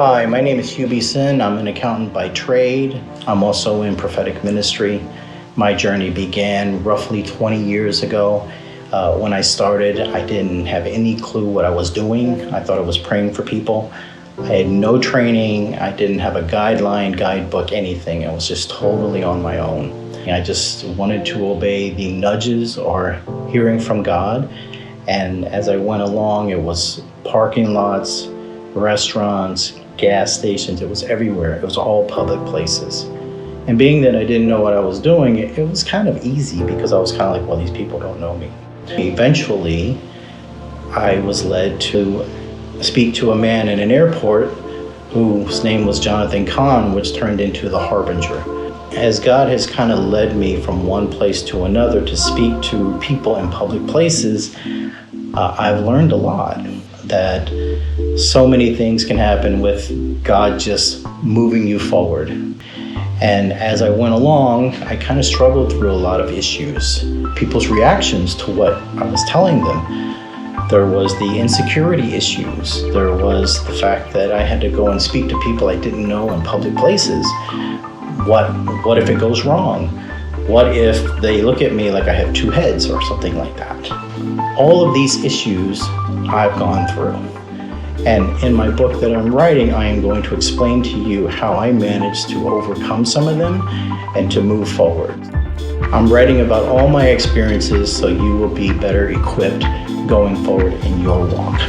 Hi, my name is Hubie Synn. I'm an accountant by trade. I'm also in prophetic ministry. My journey began roughly 20 years ago. When I started, I didn't have any clue what I was doing. I thought I was praying for people. I had no training. I didn't have a guideline, guidebook, anything. I was just totally on my own. I just wanted to obey the nudges or hearing from God. And as I went along, it was parking lots, restaurants, gas stations. It was everywhere. It was all public places. And being that I didn't know what I was doing, it was kind of easy because I was kind of like, well, these people don't know me. Eventually, I was led to speak to a man in an airport whose name was Jonathan Kahn, which turned into the Harbinger. As God has kind of led me from one place to another to speak to people in public places, I've learned a lot, that so many things can happen with God just moving you forward. And as I went along, I kind of struggled through a lot of issues. People's reactions to what I was telling them. There was the insecurity issues. There was the fact that I had to go and speak to people I didn't know in public places. What if it goes wrong? What if they look at me like I have two heads or something like that? All of these issues I've gone through. And in my book that I'm writing, I am going to explain to you how I managed to overcome some of them and to move forward. I'm writing about all my experiences so you will be better equipped going forward in your walk.